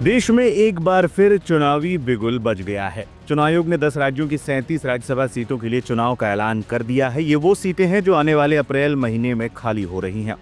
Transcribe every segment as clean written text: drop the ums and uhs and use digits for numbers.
देश में एक बार फिर चुनावी बिगुल बज गया है। चुनाव आयोग ने 10 राज्यों की 37 राज्यसभा सीटों के लिए चुनाव का ऐलान कर दिया है। ये वो सीटें हैं जो आने वाले अप्रैल महीने में खाली हो रही हैं।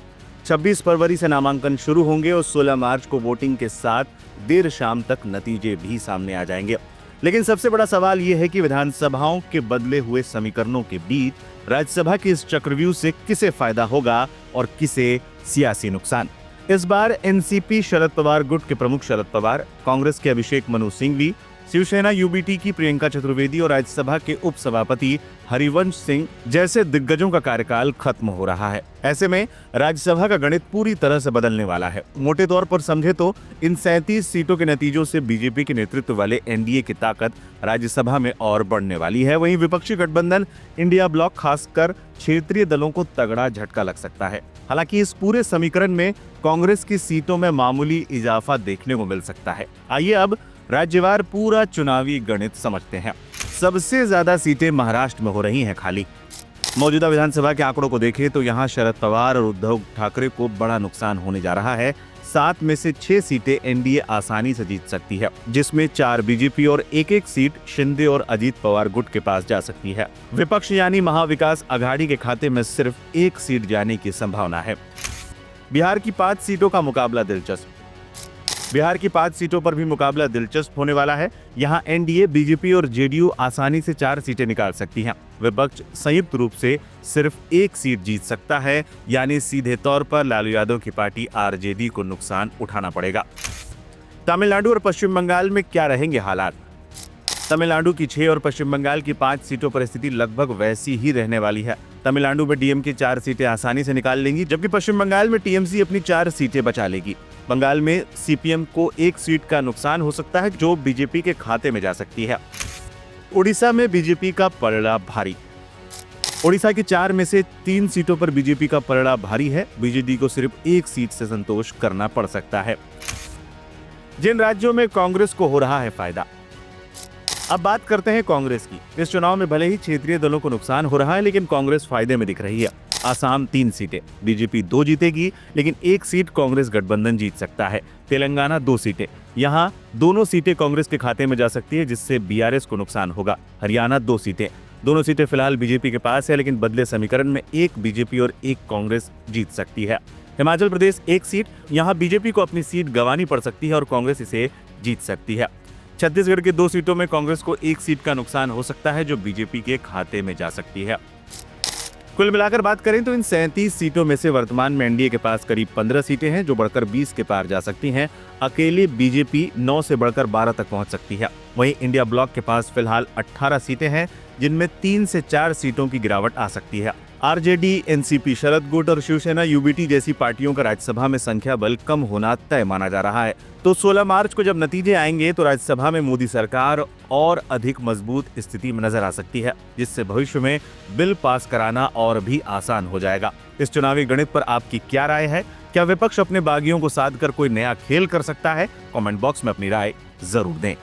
26 फरवरी से नामांकन शुरू होंगे और 16 मार्च को वोटिंग के साथ देर शाम तक नतीजे भी सामने आ जाएंगे। लेकिन सबसे बड़ा सवाल ये है कि विधानसभाओं के बदले हुए समीकरणों के बीच राज्यसभा के इस चक्रव्यूह से किसे फायदा होगा और किसे सियासी नुकसान। इस बार एनसीपी शरद पवार गुट के प्रमुख शरद पवार, कांग्रेस के अभिषेक मनु सिंघवी, शिवसेना यूबीटी की प्रियंका चतुर्वेदी और राज्यसभा के उपसभापति हरिवंश सिंह जैसे दिग्गजों का कार्यकाल खत्म हो रहा है। ऐसे में राज्यसभा का गणित पूरी तरह से बदलने वाला है। मोटे तौर पर समझे तो इन 37 सीटों के नतीजों से बीजेपी के नेतृत्व वाले एनडीए की ताकत राज्यसभा में और बढ़ने वाली है। वहीं विपक्षी गठबंधन इंडिया ब्लॉक खासकर क्षेत्रीय दलों को तगड़ा झटका लग सकता है। हालांकि इस पूरे समीकरण में कांग्रेस की सीटों में मामूली इजाफा देखने को मिल सकता है। आइए अब राज्यवार पूरा चुनावी गणित समझते हैं। सबसे ज्यादा सीटें महाराष्ट्र में हो रही हैं खाली। मौजूदा विधानसभा के आंकड़ों को देखें तो यहां शरद पवार और उद्धव ठाकरे को बड़ा नुकसान होने जा रहा है। 7 में से 6 सीटें एनडीए आसानी से जीत सकती है, जिसमें 4 बीजेपी और एक सीट शिंदे और अजीत पवार गुट के पास जा सकती है। विपक्ष यानी महाविकास अघाड़ी के खाते में सिर्फ 1 सीट जाने की संभावना है। बिहार की 5 सीटों का मुकाबला दिलचस्प। बिहार की 5 सीटों पर भी मुकाबला दिलचस्प होने वाला है। यहां एनडीए, बीजेपी और जेडीयू आसानी से 4 सीटें निकाल सकती हैं। विपक्ष संयुक्त रूप से सिर्फ 1 सीट जीत सकता है, यानी सीधे तौर पर लालू यादव की पार्टी आरजेडी को नुकसान उठाना पड़ेगा। तमिलनाडु और पश्चिम बंगाल में क्या रहेंगे हालात। तमिलनाडु की 6 और पश्चिम बंगाल की 5 सीटों पर स्थिति लगभग वैसी ही रहने वाली है। तमिलनाडु में डीएमके 4 सीटें आसानी से निकाल लेंगी, जबकि पश्चिम बंगाल में टीएमसी अपनी 4 सीटें बचा लेगी। बंगाल में सीपीएम को 1 सीट का नुकसान हो सकता है, जो बीजेपी के खाते में जा सकती है। उड़ीसा में बीजेपी का पलड़ा भारी। उड़ीसा की 4 में से 3 सीटों पर बीजेपी का पलड़ा भारी है। बीजेडी को सिर्फ 1 सीट से संतोष करना पड़ सकता है। जिन राज्यों में कांग्रेस को हो रहा है फायदा। अब बात करते हैं कांग्रेस की। इस चुनाव में भले ही क्षेत्रीय दलों को नुकसान हो रहा है, लेकिन कांग्रेस फायदे में दिख रही है। आसाम 3 सीटें, बीजेपी 2 जीतेगी, लेकिन 1 सीट कांग्रेस गठबंधन जीत सकता है। तेलंगाना 2 सीटें, यहाँ दोनों सीटें कांग्रेस के खाते में जा सकती है, जिससे बीआरएस को नुकसान होगा। हरियाणा 2 सीटें, दोनों सीटें फिलहाल बीजेपी के पास है, लेकिन बदले समीकरण में 1 बीजेपी और 1 कांग्रेस जीत सकती है। हिमाचल प्रदेश 1 सीट, यहाँ बीजेपी को अपनी सीट गंवानी पड़ सकती है और कांग्रेस इसे जीत सकती है। छत्तीसगढ़ की 2 सीटों में कांग्रेस को 1 सीट का नुकसान हो सकता है, जो बीजेपी के खाते में जा सकती है। कुल मिलाकर बात करें तो इन 37 सीटों में से वर्तमान में एनडीए के पास करीब 15 सीटें हैं, जो बढ़कर 20 के पार जा सकती हैं। अकेले बीजेपी 9 से बढ़कर 12 तक पहुंच सकती है। वहीं इंडिया ब्लॉक के पास फिलहाल 18 सीटें हैं, जिनमें 3 से 4 सीटों की गिरावट आ सकती है। आरजेडी, एनसीपी शरद गुट और शिवसेना यूबीटी जैसी पार्टियों का राज्यसभा में संख्या बल कम होना तय माना जा रहा है। तो 16 मार्च को जब नतीजे आएंगे तो राज्यसभा में मोदी सरकार और अधिक मजबूत स्थिति में नजर आ सकती है, जिससे भविष्य में बिल पास कराना और भी आसान हो जाएगा। इस चुनावी गणित पर आपकी क्या राय है? क्या विपक्ष अपने बागियों को साध कर कोई नया खेल कर सकता है? कमेंट बॉक्स में अपनी राय जरूर दें।